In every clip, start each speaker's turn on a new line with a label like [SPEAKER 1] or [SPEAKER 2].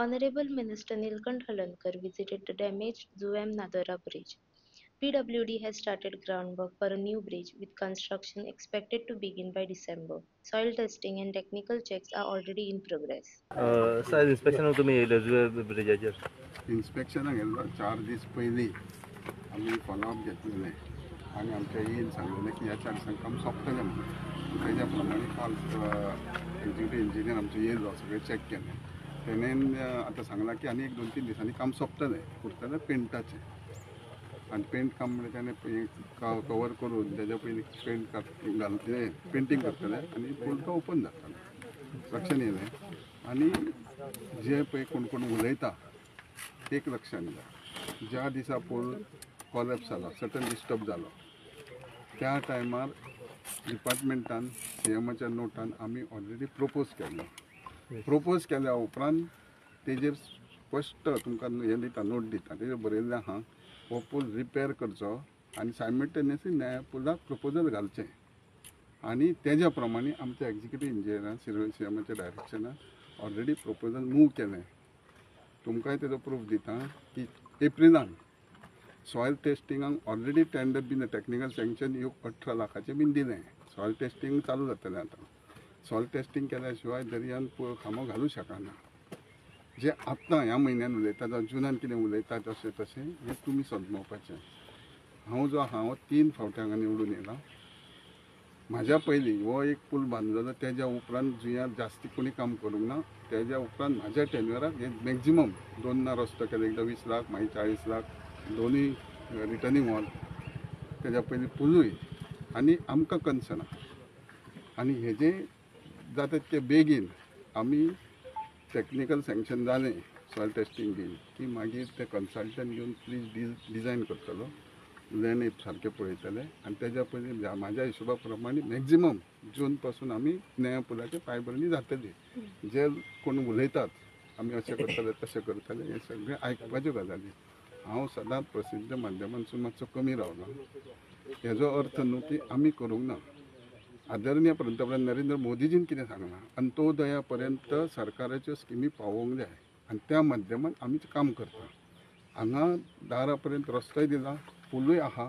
[SPEAKER 1] Honorable Minister Nilkant Halankar visited the damaged Zuam-Nadara bridge. PWD has started groundwork for a new bridge, with construction expected to begin by December. Soil testing and technical checks are already in progress.
[SPEAKER 2] Size inspection तुम्ही येयले ब्रिजाचेर
[SPEAKER 3] इन्स्पेक्शनाक गेल्लो 4 दीस पयलीं आमी follow up घेतलेले आनी आमच्या in सांगलेलें की ह्या 4 दिसांक काम सोंपतलें म्हणून तेज्या प्रमाणे काल एक्झिक्युटीव इंजिनियर आमचो येयलो सगळें चॅक केलें तेणेन आतां सांगलां की आनी 1-2-3 दिसांनी काम सोंपतलें उरतलें पेंटाचें आनी पेंट काम म्हणजे ताणें कवर करून तेज्या पयलीं पेंट घालतलें पेंटींग करतलें आनी पूल तो ओपन जातलें लक्षान येयलें आनी जे पळय कोण कोण उलयता एक लक्षान येयलें ज्या दिसा पूल कॉलेप्स जालो सडन डिस्टर्ब जालो त्या टायमार डिपार्टमेंटान सीएमाच्या नोटान आमी ऑलरेडी प्रपोज केल्या उपरांत तेजेर स्पश्ट तुमकां हें दिता नोट दिता तेजेर बरयल्लें आहा हो पूल रिपेर करचो आनी सायमल्टेनियसली नया पुलाक प्रपोजल घालचें आनी तेज्या प्रमाणे आमच्या एक्झिक्युटीव इंजिनियरान सीएमाच्या डायरेक्शनान ऑलरेडी प्रपोजल मूव केलें तुमकांय तेजो प्रूफ दिता की एप्रिलान सॉयल टेस्टिंगाक ऑलरेडी टेंडर बीन टेक्निकल सँक्शन 18 लाखाचें बीन दिलें सॉयल टेस्टिंग चालू जातलें आतां सॉयल टेस्टिंग केल्या शिवाय दर्यान खांबो घालूं शकना जे आत्तां ह्या म्हयन्यान उलयता जावं जुनान कितें उलयता तशें हें तुमी समजोवपाचें हांव जो आहा हो 3 फावटी हांगा निवडून येयला म्हाज्या पयलीं हो एक पूल बांदलेलो तेज्या उपरांत जुंयार जास्ती कोणी काम करूंक ना तेज्या उपरांत म्हाज्या टेन्युराक हे मॅक्झिमम 2 रस्तो केले एकदां 20 लाख मागीर 40 लाख दोनूय रिटर्निंग वॉल तेज्या पयलीं पुलूय आनी आमकां कन्सर्न आनी हेजें जाता तितके बेगीन आमी टेक्निकल सँक्शन जालें सॉयल टेस्टिंग बीन की मागीर ते कन्सल्टंट घेवन प्लीज डिझायन करतलो लँड सारकें पळयतले आनी तेज्या पयलीं म्हाज्या हिशोबा प्रमाणे मॅक्झिमम जून पासून आमी नया पुलाची पांयभरणी जातली जे कोण उलयतात आमी अशें करतले तशें करतले हे सगळें आयकपाच्यो गजाली हांव सदांच प्रसिद्ध माध्यमांतसून मातसो कमी रावलो हेजो अर्थ न्हू की आमी करूंक ना आदरणीय पंतप्रधान नरेंद्र मोदीजीन कितें सांगलां अंत्योदया पर्यंत सरकाराच्यो स्किमी पावोवंक जाय आनी त्या माध्यमान आमी काम करता हांगा दारा पर्यंत रस्तोय दिला पुलूय आहा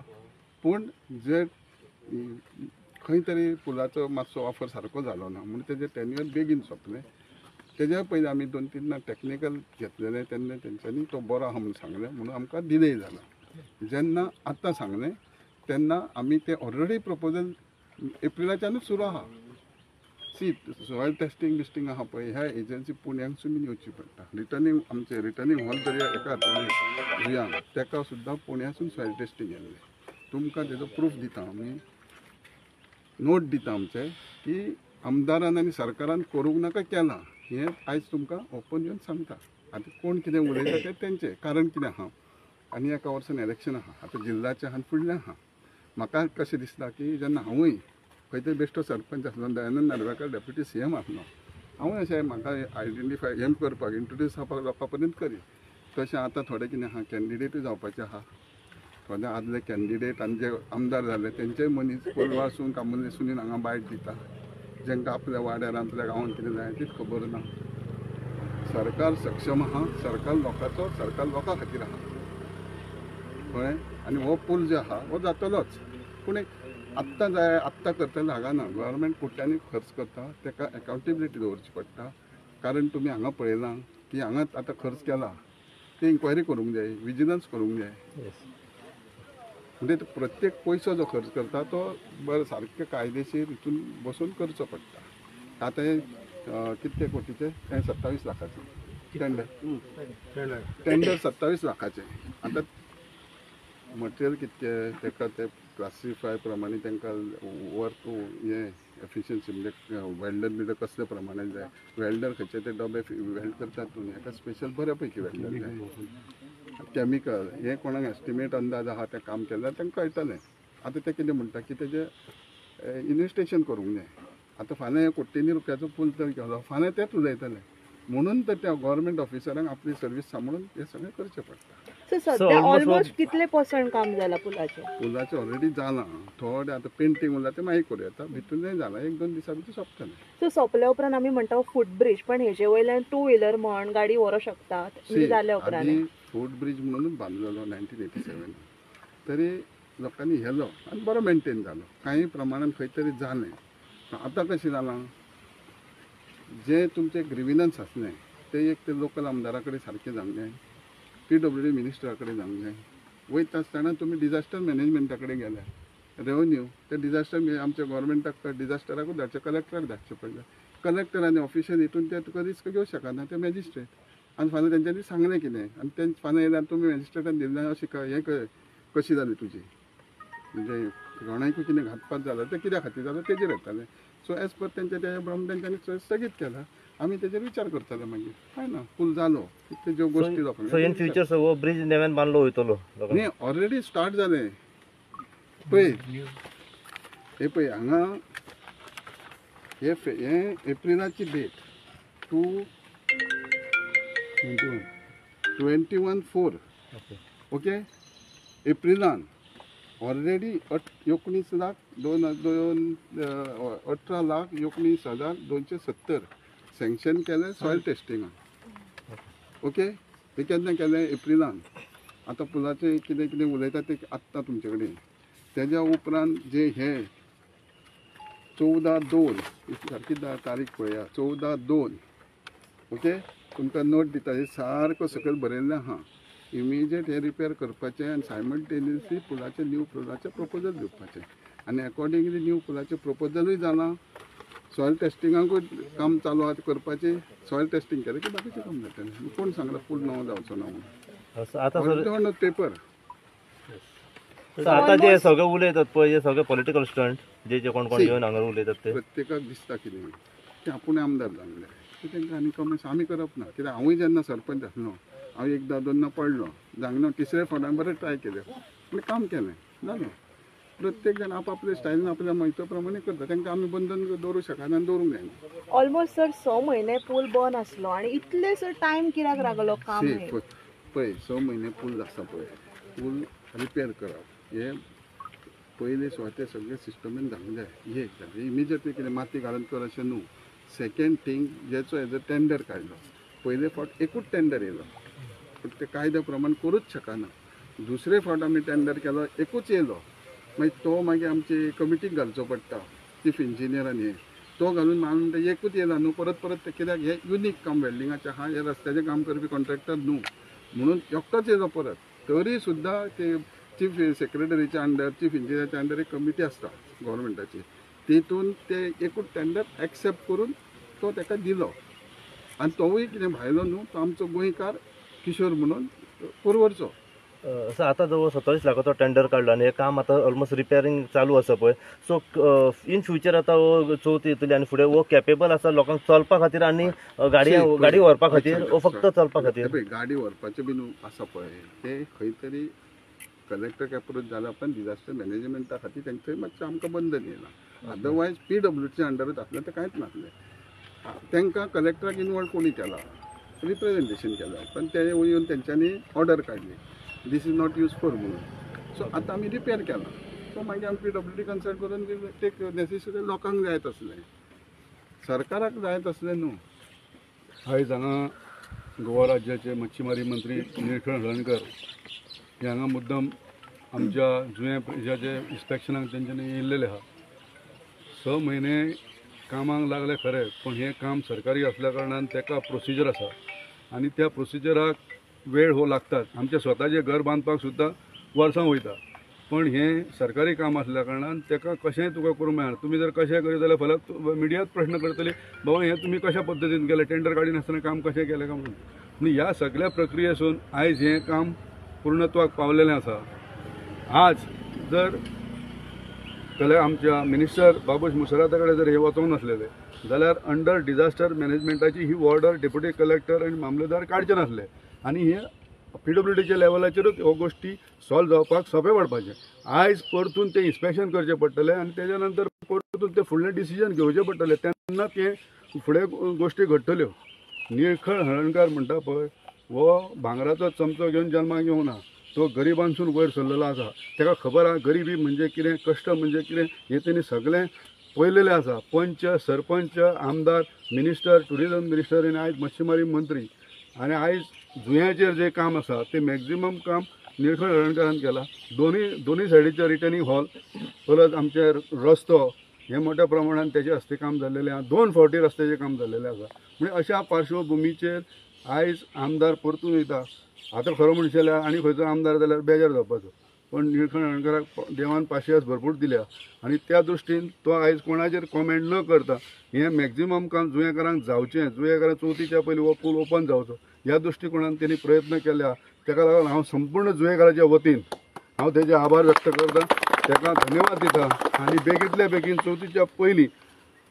[SPEAKER 3] पूण जे खंय तरी पुलाचो मातसो ऑफर सारको जालो ना म्हणून तेजें टेन्युअर बेगीन सोंपलें तेज्या पयलीं आमी 2-3 टेक्निकल घेतलेले तेन्ना तेंच्यांनी तो बरो आहा म्हणून सांगलें म्हणून आमकां डिले जाला जेन्ना आतां सांगलें तेन्ना आमी ते ऑलरेडी प्रपोजल एप्रिलाच्यानूच सुरू आहा सी सॉयल टेस्टिंग बिस्टिंग आहा पळय ह्या एजन्सी पुण्याकसून बीन येवची पडटा रिटर्निंग हॉल जरी एका जुयांक तेका सुद्दां पुण्यासून सॉयल टेस्टिंग येल्लें तुमकां तेजो प्रूफ दिता आमी नोट दिता आमचे की आमदारान आनी सरकारान करूंक नाका केलां हें आयज तुमकां ओपन येवन सांगता आतां कोण कितें उलयता तें तेंचें कारण कितें आहा आनी एका वर्सान इलेक्शन आहा आतां जिल्ल्याचें आहा आनी फुडलें आहा म्हाका कशें दिसता की जेन्ना हांवूय खंय तरी बेश्टो सरपंच आसलो दयानंद नार्वेकर डेप्युटी सीएम आसलो हांवूय अशें म्हाका आयडेंटिफाय हें करपाक इंट्रोड्यूस जावपाक लोकां पर्यंत करी तशें आतां थोडें कितें आहा कॅन्डिडेटूय जावपाचें आहा थोडे आदले कॅन्डिडेट आनी जे आमदार जाले तेंचेय मनीस कोलवासून कामुलेसून हांगा बायट दिता जेंकां आपल्या वाड्यार आपल्या गांवांत कितें जाय तीच खबर ना सरकार सक्षम आहा सरकार लोकां खातीर आहा कळ्ळें आनी हो पूल जो आहा हो जातलोच पूण एक आत्तां जाय आत्तां करतले हांगा ना गव्हर्मेंट कोट्यांनी खर्च करता तेका एकावंटेबिलिटी दवरची पडटा कारण तुमी हांगा पळयलां की हांगा आतां खर्च केला ती इन्क्वायरी करूंक जाय विजिलन्स करूंक जाय म्हणजे प्रत्येक पयसो जो खर्च करता तो बरो सारके कायदेशीर हितून बसून करचो पडटा आतां हे कितके कोटीचे तें 27 लाखाचे टेंडर 27 लाखाचे आतां मटेरियल कितके तेका ते क्लासिफाय प्रमाणे तांकां वर्क हें एफिशियन्सी म्हणजे वेल्डर बिल्डर कसले प्रमाणे जाय वेल्डर खंयचे ते डबे वेल्ड करतात न्हू हेका स्पेशल बऱ्या पैकी वेल्डर जाय कॅमिकल हे कोणाक एस्टिमेट अंदाज आहा तें काम केल्यार तांकां कळटलें आतां ते कितें म्हणटा की तेजें इन्वेस्टिगेशन करूंक जाय आतां फाल्यां हे कोट्यांनी रुपयाचो पूल तर केलो फाल्यां तेच उलयतले म्हणून तर त्या गव्हर्मेंट ऑफिसरांक आपली सर्वीस सांबाळून हें सगळें करचें पडटा
[SPEAKER 4] सो सध्या ऑलमोस्ट कितले % काम जाला
[SPEAKER 3] पुलाचे ऑलरेडी जाला, थोडे आता पेंटिंग उरला ते मागीर करूं येता, भितून नाही जाला, 1-2 दिसा भितर सोंपतलें.
[SPEAKER 4] सो सोंपल्या उपरांत आमी म्हणटा फुटब्रिज, पण हेजे वयल्यान 2 व्हिलर म्हण गाडी व्हरों शकतात म्हणजे जाल्या उपरांत.
[SPEAKER 3] फुटब्रिज म्हणून बांदलेलो 1987, तरी लोकांनी हेलो आनी बरो मेंटेन जालो, काही प्रमाणात खंय तरी जालें. आतां कशें जालां, जे तुमचे ग्रिविनन्स आसले ते एक ते लोकल आमदारा कडेन सारकें जावंक PWD मिनिस्टरा कडेन जावंक जाय. वयता आसतना तुमी डिजास्टर मॅनेजमेंटा कडेन गेले, रेवन्यू ते डिजास्टर आमच्या गव्हर्मेंटाक डिजास्टराकूच धाडचे, कलेक्टराक धाडचे पडले. कलेक्टर आनी ऑफिशियल हितून ते तुका रिस्क घेवंक शकना, ते मॅजिस्ट्रेट. आनी फाल्यां तेंच्यांनी सांगलें कितें, आनी ते फाल्यां येयल्यार तुमी मॅजिस्ट्रेटान दिल्लें अशें हें कशी जाली तुजी, म्हणजे कोणाकूय कितें घातपाक जाल्यार ते कित्या खातीर जालें तेजेर येतालें. सो एज पर तेंच्या प्रमाणे तेंच्यांनी स्थगीत केला. आमी तेजेर विचार करतले मागीर, काय ना पूल जालो कितल्यो ज्यो गोश्टी लोकांक.
[SPEAKER 2] सो इन फ्युचर हो ब्रिज नव्यान बांदलो वयतलो
[SPEAKER 3] न्ही, ऑलरेडी स्टार्ट जालें पळय. हे पळय हांगा हे एप्रिलाची डेट 21/4 ओके. एप्रिलान ऑलरेडी 18,19,270 सँक्शन केलें सॉयल टेस्टिंगाक. ओके, ते केन्ना केलें? एप्रिलान. आतां पुलाचें कितें कितें उलयता तें आत्ता तुमचे कडेन. तेज्या उपरांत जे हे 14/2 सारकी तारीख पळया, 14/2 ओके. तुमकां नोट दिता, हे सारको सकयल बरयल्लें आहा. इमिजिएट हे रिपेर करपाचें आनी सायमल्टेनियसली पुलाचें न्यू पुलाचें प्रपोजल दिवपाचें. आनी अकॉर्डिंगली न्यू पुलाचें प्रपोजलूय जालां. सॉयल टेस्टिंगाकूय काम चालू आहा करपाचें. सॉयल टेस्टिंग केलें की बाकीचें काम जातलें. कोण सांगला पूल नवो जावचो ना म्हणून? आतां पेपर
[SPEAKER 2] आता जे सगळे उलयतात पळय, जे सगळे पॉलिटिकल स्टंट जे जे कोण कोण येवन हांगा उलयतात ते
[SPEAKER 3] प्रत्येकाक दिसता कितें की आपूण आमदार जाल्ले, तेंकां आनी कमेंट्स आमी करप ना. कित्याक हांवूय जेन्ना सरपंच आसलो, हांव 1-2 पडलो, जांगना 3ऱ्या फावटान बरें ट्राय केलें, पूण काम केलें जालें. प्रत्येक जाण आपल्या स्टायलीन आपल्या माहिती प्रमाणे करता. तांकां आमी बंधन दवरूंक शकना आनी दवरूंक जायना.
[SPEAKER 4] ऑलमोस्ट सर 6 म्हयने पूल बंद आसलो आनी इतले सर टायम कित्याक लागलो काम?
[SPEAKER 3] पळय 6 म्हयने पूल आसा पळय, पूल रिपेर करप हे पयले सुवातेर सगळे सिस्टमीन जावंक जाय. हे एक जालें. इमिजिएटली कितें माती घालून कर अशें न्हू. सेकेंड थींग, जेचो हेजो टेंडर काडलो. पयले फावट एकूच टेंडर येयलो, पूण ते कायद्या प्रमाण करूच शकना. दुसरे फावट आमी टेंडर केलो, एकूच येयलो. मागीर तो मागीर आमची कमिटीक घालचो पडटा, चीफ इंजिनियरान हे तो घालून म्हणटा एकूच येयला न्हू, परत परत कित्याक हे युनीक काम वेल्डिंगाचें आहा, हे रस्त्याचें काम करपी कॉन्ट्रॅक्टर न्हू म्हणून एकटोच येयलो परत. तरी सुद्दां ते चीफ सेक्रेटरीच्या अंडर, चीफ इंजिनियराच्या अंडर एक कमिटी आसता गव्हर्मेंटाची, तितून ते एकूच टेंडर एक्सेप्ट करून तो ताका दिलो. आनी तोवूय कितें भायलो न्हू, तो आमचो गोंयकार किशोर म्हणून परवरचो.
[SPEAKER 2] सो आतां जवळ 47 लाखाचो टेंडर काडलो आनी हे काम आतां ऑलमोस्ट रिपेरिंग चालू आसा पळय. सो इन फ्युचर आतां हो चवथ येतली आनी फुडें हो कॅपेबल आसा लोकांक चलपा खातीर आनी गाडी व्हरपा खातीर, फक्त चलपा खातीर?
[SPEAKER 3] गाडी व्हरपाचें बीन आसा पळय, ते खंय तरी कलेक्टर अप्रोच जाला, पण डिजास्टर मॅनेजमेंटा खातीर तेंचंय मातशें आमकां बंधन येयलां. अदरवायज PWDच्या अंडरूच आसलें तें कांयच नासलें. तांकां कलेक्टराक इनवॉल्व कोणी केला, रिप्रेझेंटेशन केलां, पण ते येवन तेंच्यांनी ऑर्डर काडली, this is not use for म्हणून. सो आतां आमी रिपेर केलां. सो मागीर आमी PWD कन्सल्ट करून ते नेसेसरी लोकांक जाय तसलें, सरकाराक जाय तसलें न्हू. आयज हांगा गोवा राज्याचे मच्छीमारी मंत्री निळकंठ हळर्णकर हे हांगा मुद्दम आमच्या जुंया ब्रिजाचे इन्स्पेक्शनाक तेंच्यांनी येयल्लेले आहा. 6 म्हयने कामाक लागले खरें, पण हें काम सरकारी असल्या कारणान ताका प्रोसिजर आसा आनी त्या प्रोसिजराक वेळ हो लागतात. आमचे स्वताचें घर बांदपाक सुद्दां वर्सां वयता, पण हें सरकारी काम असल्या कारणान ताका कशेंय तुका करूंक मेळना. तुमी जर कशें करीत जाल्यार फाल्यां मिडियात प्रश्न करतली, बाबा हें तुमी कशा पद्दतीन केलें, टेंडर काडिनासतना काम कशें केलें काय म्हणून. आनी ह्या सगळ्या प्रक्रियेसून आयज हें काम पूर्णत्वाक पावलेलें आसा. आज जर आमच्या मिनिस्टर बाबूश मुसराता कडेन जर हे वचोंक नासलेले जाल्यार अंडर डिजास्टर मॅनेजमेंटाची ही ऑर्डर डेप्युटी कलेक्टर आनी मामलेदार काडचे नासले आनी हे PWDच्या लेवलाचेरूच ह्यो गोश्टी सॉल्व जावपाक सोंपें पडपाचें. आयज परतून तें इन्स्पेक्शन करचें पडटलें आनी तेज्या नंतर परतून तें फुडलें डिसिजन घेवचें पडटलें, तेन्ना तें फुडें गोश्टी घडटल्यो. निळकंठ हळर्णकर म्हणटा पळय, वो भांगराचो चमचो घेवन जल्माक येवना, तो गरिबांसून वयर सरलेलो आसा. ताका खबर आहा गरिबी म्हणजे कितें, कश्ट म्हणजे कितें हें तेणी सगळें पळयलेलें आसा. पंच, सरपंच, आमदार, मिनिस्टर, टुरिजम मिनिस्टर आनी आयज मच्छीमारी मंत्री. आनी आयज जुंयाचेर जें काम आसा तें मॅक्झिमम काम निळकंठ हळर्णकारान केलां. दोनी सायडीचे रिटर्निंग हॉल परत आमचे रस्तो हे मोठ्या प्रमाणात त्याच्या हस्ते काम झालेले आहे. 2 फावटी रस्त्याचे काम झालेले आसा. म्हणजे अशा पार्श्वभुमीचेर आयज आमदार परतून येता. आता खरं म्हणशें जाल्यार आनी खंयचो आमदार जाल्यार बेजार जावपाचो, पण निळकंठ हळर्णकाराक देवान पाशियेंस भरपूर दिल्या आनी त्या दृश्टीन तो आयज कोणाचेर कॉमेंट न करता हें मॅक्झिमम काम जुंयेकारांक जावचें, जुंयेकारांक चवथीच्या पयलीं हो पूल ओपन जावचो ह्या दृश्टीकोनान तेणी प्रयत्न केल्या. ताका लागून हांव संपूर्ण जुंयेकाराच्या वतीन हांव तेजे आभार व्यक्त करता, ताका धन्यवाद दिता. आनी बेगींतल्या बेगीन चवथीच्या पयलीं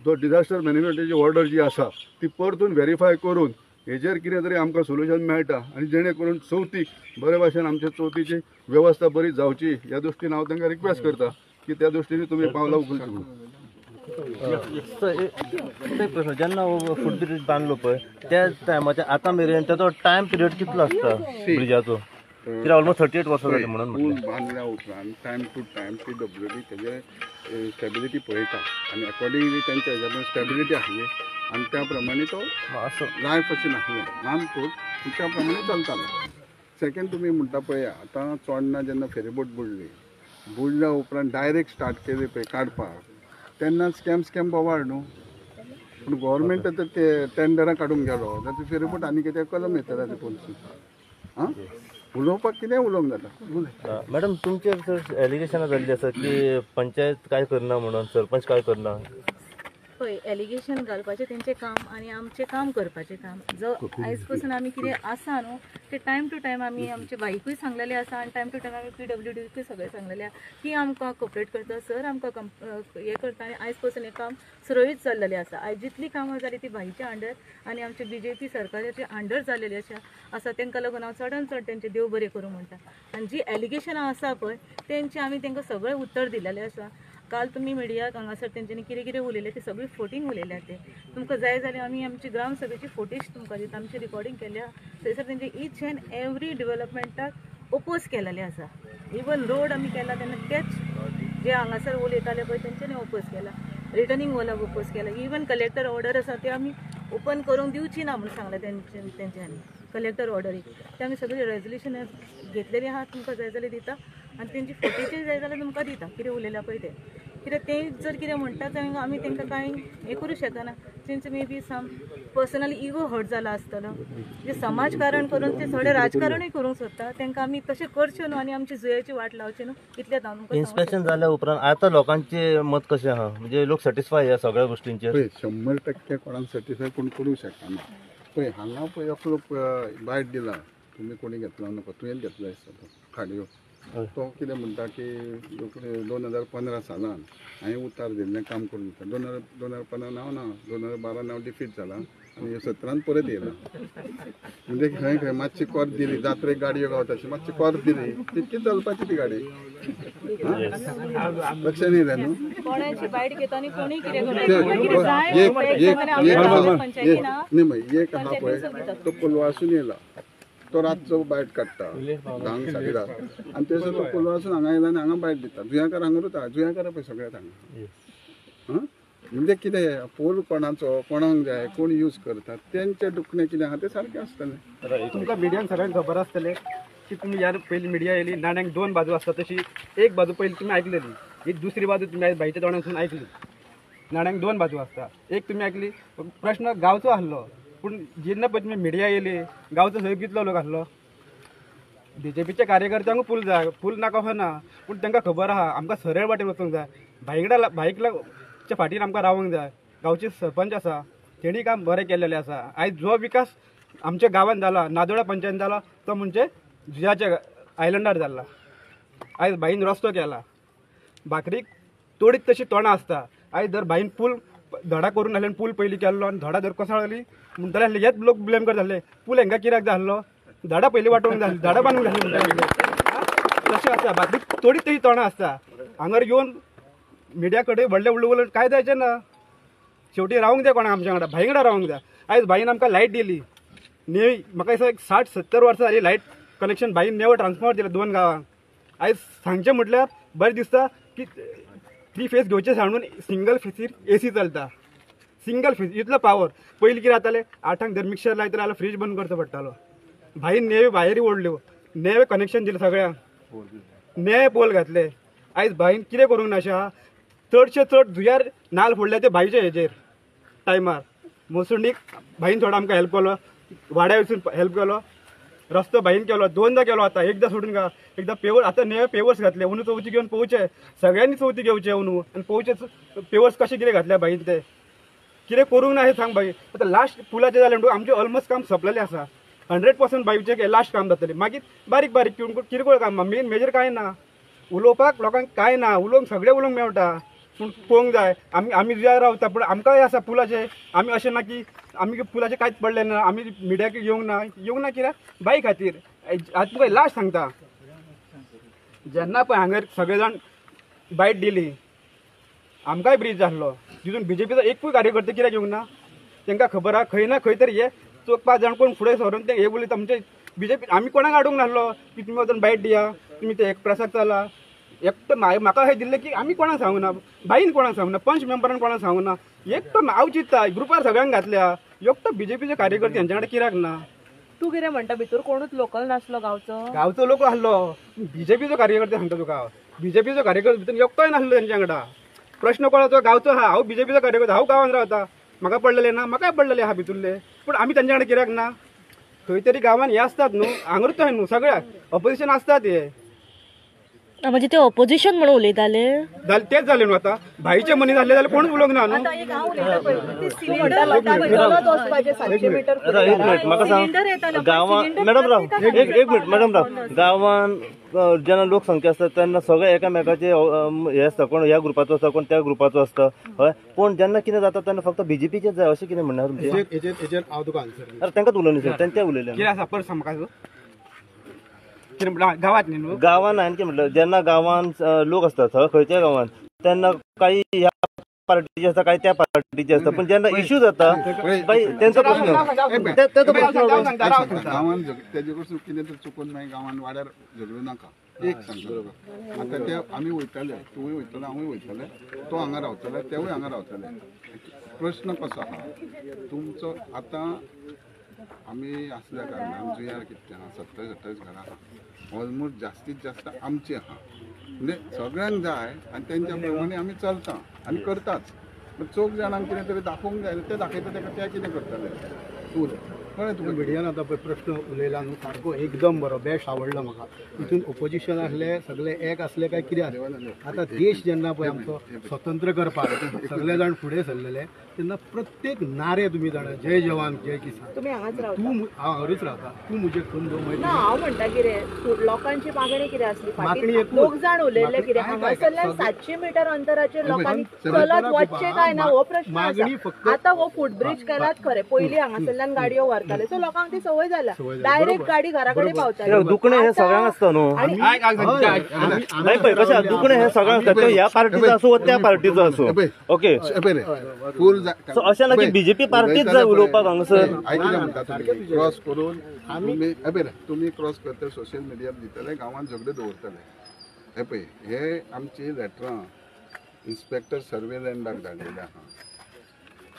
[SPEAKER 3] तो डिझास्टर मॅनेजमेंटाची ऑर्डर जी आसा ती परतून व्हेरीफाय करून हेजेर कितें तरी आमकां सोल्युशन मेळटा आनी जेणे करून चवथीक बरे भाशेन आमच्या चवथीची वेवस्था बरी जावची ह्या दृश्टीन हांव तांकां रिक्वेस्ट करता की त्या दृश्टीन तुमी पावलां उखलची म्हणून.
[SPEAKER 2] प्रश्न जेन्ना फूट ब्रिज बांदलो पळय त्या टायमाच्या आतां मेरेन ताचो टायम पिरियड कितलो आसता ब्रिजाचो? कित्याक ऑलमोस्ट 38 वर्सां जाली म्हणून
[SPEAKER 3] पूल बांदल्या उपरांत टायम टू टायम PWD तेजे स्टॅबिलिटी पळयता आनी अकॉर्डिंगली तेंच्या हेज्या स्टॅबिलिटी आसली आनी त्या प्रमाणे तो लायफ अशें नासलें ल्हान पूल त्या प्रमाणे चलतालो. सेकंड तुमी म्हणटा पळय आतां चोडणा जेन्ना फेरीबोट बुडल्या उपरांत डायरेक्ट स्टार्ट केली पळय काडपाक तेन्ना स्कॅम बोवाळ न्हू. पूण गव्हर्मेंट आतां ते टेंडरां काडूंक गेलो जाल्यार फेरीबोट आनी कितें कलम येतले ते पॉलिसी. हां उलोवपाक कितें उलोवंक जाता.
[SPEAKER 2] मॅडम तुमचेर एलिगेशनां जाल्लीं आसा की पंचायत काय करना म्हणून, सरपंच काय करना.
[SPEAKER 5] पळय एलिगेशन घालपाचें तेंचें काम आनी आमचें काम करपाचें काम. जो आयज पासून आमी कितें आसा न्हू ते टायम टू टायम आमी आमच्या बाईकूय सांगलेलें आसा आनी टायम टू टायम आमी PWDकूय सगळें सांगलेलें आसा की आमकां कोऑपरेट करता सर, आमकां हें करता आनी आयज पासून हें काम सुरळीत चल्लेलें आसा. आयज जितलीं कामां जालीं ती बाईच्या अंडर आनी आमचे BJP सरकाराच्या अंडर जाल्लेली आसा. तांकां लागून हांव चडान चड तेंचें देव बरें करूं म्हणटा. आनी जी एलिगेशनां आसा पळय तेंचें आमी तांकां सगळें उत्तर दिलेलें आसा. काल तुमी मिडियाक हांगासर तेंच्यांनी कितें कितें उलयलें तें सगळीं फोटींग उलयल्या. ते तुमकां जाय जाल्यार आमी आमची ग्रामसभेची फोटेज तुमकां दिता, आमची रिकॉर्डिंग केल्या. थंयसर तेंचे ईच एंड एवरी डेव्हलपमेंटाक ओपोज केलेलें आसा. इवन रोड आमी केला तेन्ना तेच जे हांगासर उलयताले पळय तेंच्यांनी ओपोज केला, रिटर्निंग वॉलाक ओपोज केला. इवन कलेक्टर ऑर्डर आसा ते आमी ओपन करूंक दिवची ना म्हणून सांगलें तेंच्यांनी कलेक्टर ऑर्डरीक. ते आमी सगळी रेजोल्युशन घेतलेली आहा, तुमकां जाय जाल्यार दिता आनी तेंची फोटेजूय जाय जाल्यार तुमकां दिता कितें उलयल्या पळय ते. कित्याक ते जर कितें म्हणटा जाल्यार आमी तांकां कांय हें करूं शकना. तेंचो maybe some personally ego hurt जाला आसतलो. जे समाजकारण करून ते थोडें राजकारणूय करूंक सोदता तांकां आमी तशें करचें न्हू आनी आमची जुंयाची वाट लावची न्हू. इतलेंच हांव तुमकां
[SPEAKER 2] इन्स्पेक्शन जाल्या उपरांत आतां लोकांचें मत कशें आहा? म्हणजे लोक सॅटिस्फाय ह्या सगळ्या गोष्टींचेर?
[SPEAKER 3] 100% कोणाक सॅटिस्फाय कोण करूंक शकना. पळय हांगा पळय एकलो बायट दिला, तुमी कोणी घेतलो नाका, तुवें घेतलो आसता तो खाडयो. तो कितें म्हणटा की 2015 सालान हांवें उतार दिल्लें काम करून दिता. 2015 हांव ना, 2012 हांव डिफीट जाला आनी 17 परत येयला. म्हणजे खंय खंय मातशी कोर्त दिली, जात्रेक गाडयो गावता तशी मातशी कोर्त दिली, तितकी चलपाची ती गाडी. लक्षान येयलें न्हू.
[SPEAKER 5] कोणाची बायट घेता आनी कोणूय कितें करता.
[SPEAKER 3] एक आहा पळय तो कोलवासून येयला, तो रातचो बायट काडटा 10 साडे 10 आनी थंयसर तो कोलवासून हांगा येयला आनी हांगा बायट दिता. जुंयाकार हांगा उरता, जुंयाकार पळय सगळ्यात हांगा. म्हणजे कितें पोल कोणाचो, कोणाक जाय, कोण यूज करता तेंचें दुखणें कितें आहा तें सारकें आसतलें.
[SPEAKER 6] तुमकां मिडियान सगळ्यांक खबर आसतलें की तुमी ह्या पयलीं मिडिया येयली नाण्यांक 2 बाजू आसता तशी एक बाजू पयलीं तुमी आयकलेली, एक दुसरी बाजू तुमी आयज बाईच्या तोंडासून आयकली. नाण्यांक 2 बाजू आसता. एक तुमी आयकली प्रश्न गांवचो आसलो, पूण जेन्ना पळय तुमी मिडिया येयली गांवचो थंय कितलो लोक आसलो. BJPच्या कार्यकर्त्यांक पूल जाय, पूल नाका अशें ना, पूण तांकां खबर आहा आमकां सरळ वाटेन वचूंक जाय. बाईकच्या फाटीर आमकां रावंक जाय. गांवचे सरपंच आसा तेणी काम बरें केल्लेलें आसा. आयज जो विकास आमच्या गांवांत जाला, नादोळा पंचायत जाला, तो म्हणजे जुंयाच्या आयलंडार जाला. आयज बाईन रस्तो केला, भाकरीक तोडीत तशी तोंडां आसता. आयज जर बाईन पूल धडा करून आसलें, पूल पयलीं केल्लो आनी धडा जर कोसळ्ळी म्हणटाले हेच लोक ब्लेम करताले पूल हांकां कित्याक जाय आसलो, धडा पयलीं वाटोवंक जाय, धडा बांदूंक जाय म्हणटाले. तशें आसता, भाकरीक तोडीत तशी तोंडां आसता. हांगर येवन मिडिया कडेन व्हडलें उलोवंक कांय जायचें ना. शेवटी रावंक जाय कोणाक आमच्या वांगडा, भाई वांगडा रावंक जाय. आयज भाईन आमकां लायट दिली, नेवी म्हाका दिसता एक 60-70 वर्सां जाली लायट कनेक्शन बाईन नेवो ट्रान्सफॉर्मर दिला 2 गांवांक. आयज सांगचें म्हटल्यार बरें दिसता की 3 फेज घेवचे सांडून सिंगल फेजीर AC चलता. सिंगल फेज इतलो पावर. पयलीं कितें जातालें 8 जर मिक्सर लायतलो जाल्यार फ्रीज बंद करचो पडटालो. भाईन नेवे भायर ओडल्यो, नेवे कनेक्शन दिलें सगळ्यांक, नेवे पोल घातले. आयज भाईन कितें करूंक ना अशें चडशे चड जुयार नाल फोडले ते भाईचे हेजेर टायमार. मोसुंडीक भाईन थोडो आमकां हेल्प केलो, वाड्या वचून हेल्प केलो, रस्तो भाईन केलो, 2दा केलो. आतां एकदां सोडून का एकदां पेवर आतां नेवे पेवर्स घातले. अंदू चवथी घेवन पोवचे, सगळ्यांनी चवथी घेवचे अंदू आनी पोवचे पेवर्स कशे कितें घातल्या भाईन ते कितें करूंक ना हें सांग भाई. आतां लास्ट पुलाचें जालें म्हणटून आमचें ऑलमोस्ट काम सोंपलेलें आसा. 100% बाईचें लास्ट काम जातलें. मागीर बारीक बारीक किरकोळ काम मेजर कांय ना. उलोवपाक लोकांक कांय ना, उलोवंक सगळें उलोवंक मेळटा, पूण पळोवंक जाय. आमी जुयार रावता पूण आमकांय आसा पुलाचें. आमी अशें ना की आमी पुलाचें कांयच पडलें ना, आमी मिडियाक येवंक ना कित्याक बाई खातीर. आतां तुका लास्ट सांगता, जेन्ना पळय हांगा सगळे जाण बायट दिली आमकांय ब्रीज जाल्लो, तितून BJPचो एकूय कार्यकर्ते कित्याक येवंक ना. तांकां खबर आहा खंय ना खंय तरी हे 4-5 जाण कोण फुडें सरून ते हे उलयता. आमचे BJP आमी कोणाक हाडूंक नासलो की तुमी वचून बायट दिया, तुमी ते एक्सप्रेसाक चला. एकटो म्हाका अशें दिल्लें की आमी कोणाक सांगूं ना, बाईन कोणाक सांगूं ना, पंच मेंबरान कोणाक सांगूं ना. एकटो हांव चिंतता ग्रुपार सगळ्यांक घातल्या, एकटो BJPचे कार्यकर्ते हांचे कडेन कित्याक ना.
[SPEAKER 4] तू कितें म्हणटा भितर कोणूच लोकल नासलो
[SPEAKER 6] गांवचो लोक आसलो. BJPचो कार्यकर्ते सांगता तुका, BJPचो कार्यकर्ते भितर एकटोय नासलो तेंच्या वांगडा. प्रश्न कोणाचो गांवचो आहा, हांव BJPचो कार्यकर्तो, हांव गांवांत रावता, म्हाका पडलेले ना, म्हाकाय पडलेले आहा भितरले. पूण आमी तेंच्या कडेन कित्याक ना. खंय तरी गांवांत हे आसतात न्हू, हांगरूच न्हू सगळ्याक ऑपोजिशन आसतात. हे
[SPEAKER 7] म्हणजे ते ऑपोजिशन म्हणून उलयताले
[SPEAKER 6] तेच जालें न्हू. आतां भाईचे मनी जाल्ले जाल्यार कोणूच उलोवंक ना न्हू.
[SPEAKER 2] म्हाका सांग गांवांत मॅडम राव एक मिनिट मॅडम राव, गांवांत जेन्ना लोकसंख्या आसता तेन्ना सगळे एकामेकाचे हे आसता, कोण ह्या ग्रुपाचो आसता कोण त्या ग्रुपाचो आसता. हय, पूण जेन्ना कितें जाता तेन्ना फक्त BJPचेच जाय अशें कितें म्हणणार तुमचें.
[SPEAKER 6] हांव तुका आन्सर
[SPEAKER 2] अरे तांकांच उलोवनी सर, तेंच्या उलयलें
[SPEAKER 6] कितें आसा परत सांग म्हाका. कितें म्हणटा गांवांत न्ही
[SPEAKER 2] गांवांत हांवें कितें म्हटलं, जेन्ना गांवांत लोक आसतात खंयच्या गांवांत तेन्ना काही ह्या पार्टीचे आसता काही त्या पार्टीचे आसता, पण जेन्ना इश्यू जाता तेंचो प्रश्न
[SPEAKER 3] गांवांत तेजे कडसून कितें तर चुकून मागीर गांवांत वाड्यार झगडूं नाका. एक सांगता आतां ते आमी वयतले, तूंय वयतले हांवूय वयतले, तो हांगा रावतले तेवूय हांगा रावतले. प्रश्न कसो आहा तुमचो. आतां आमी आसल्या कारणान जुयार कितले आहा 27-28 घरां आहा, ऑलमोस्ट जास्तीत जास्त आमची आहा. म्हणजे सगळ्यांक जाय आनी तेंच्या प्रमाणे आमी चलता आनी करताच. चौग जाणांक कितें तरी दाखोवंक जाय, ते दाखयता तेका ते कितें करतले. कळ्ळें तुका.
[SPEAKER 8] मिडियान आतां पळय प्रश्न उलयला न्हू, सारको एकदम बरो बेस्ट आवडलो म्हाका. हितून ओपोजिशन आसले सगळे एक आसले काय कितें आसले. आतां देश जेन्ना पळय आमचो स्वतंत्र करपाक सगळे जाण फुडें सरलेले तेन्ना प्रत्येक नारे तुमी जाणा जय जवान जय किसान.
[SPEAKER 4] तुम्ही हांगाच रावता.
[SPEAKER 8] तूं हांव हांगूच रावता, तूं म्हजे खंय
[SPEAKER 4] ना हांव म्हणटा कितें लोकांची मागणी कितें आसली
[SPEAKER 8] मागणी एकूच.
[SPEAKER 4] लोक जाण उलयल्ले कितें हांगासरल्यान 700 मीटर अंतराचेर लोकांनी चलत वचचें काय ना हो प्रश्न आसा. आतां हो फुटब्रीज केलात खरें, पयलीं हांगासरल्यान गाडयो व्हरताले सो लोकांक ती संवय जाल्या, डायरेक्ट गाडी घरा कडेन पावताली.
[SPEAKER 2] दुखणें हे सगळ्यांक आसता न्हू. नाही पळय कशें दुखणें हे सगळ्यांक आसता, तो ह्या पार्टीचो आसूं वा त्या पार्टीचो आसूं. ओके,
[SPEAKER 3] फूल
[SPEAKER 2] अशें ना की BJP पार्टीच जाय उलोवपाक हांगासर.
[SPEAKER 3] आयकलें म्हणटा तुमी क्रॉस करून तुमी क्रॉस करतले सोशल मिडियार दितले, गांवांत झगडे दवरतले. हे पळय हे आमची लेटरां इन्स्पेक्टर सर्वेलंडाक धाडलेले आहा,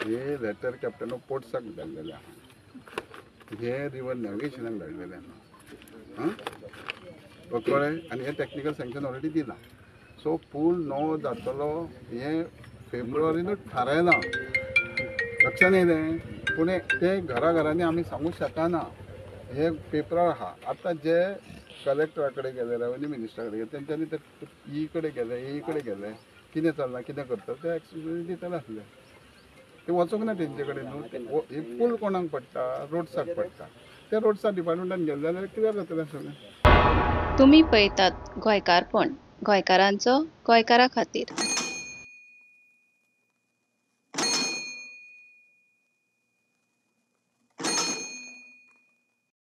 [SPEAKER 3] हे लेटर कॅप्टन ऑफ पोर्ट्साक धाडलेले आहा, हे रिवर नॅविगेशनाक धाडलेले आहा. कळ्ळें. आनी हे टॅक्निकल सँक्शन ऑलरेडी दिला. सो पूल नवो जातलो हे फेब्रुवारीनूच थारायलां, लक्षान येयलें. पूण ते घरांनी आमी सांगूंक शकना, हे पेपरार आहा. आतां जे कलेक्टरा कडेन गेले, रेव्हेन्यू मिनिस्टरा कडेन गेले, तेंच्यांनी ते ई कडेन गेले, ए कडेन गेले, कितें चल्लां कितें करता ते एक्सप्लेन दितले आसले. ते वचूंक ना तेंचे कडेन न्हू. हे पूल कोणाक पडटा, रोड्साक पडटा, ते रोड्साक डिपार्टमेंटान गेले जाल्यार क्लियर जातलें सगळें.
[SPEAKER 9] तुम्ही पळयतात गोंयकारपण, गोंयकारांचो गोंयकारा खातीर.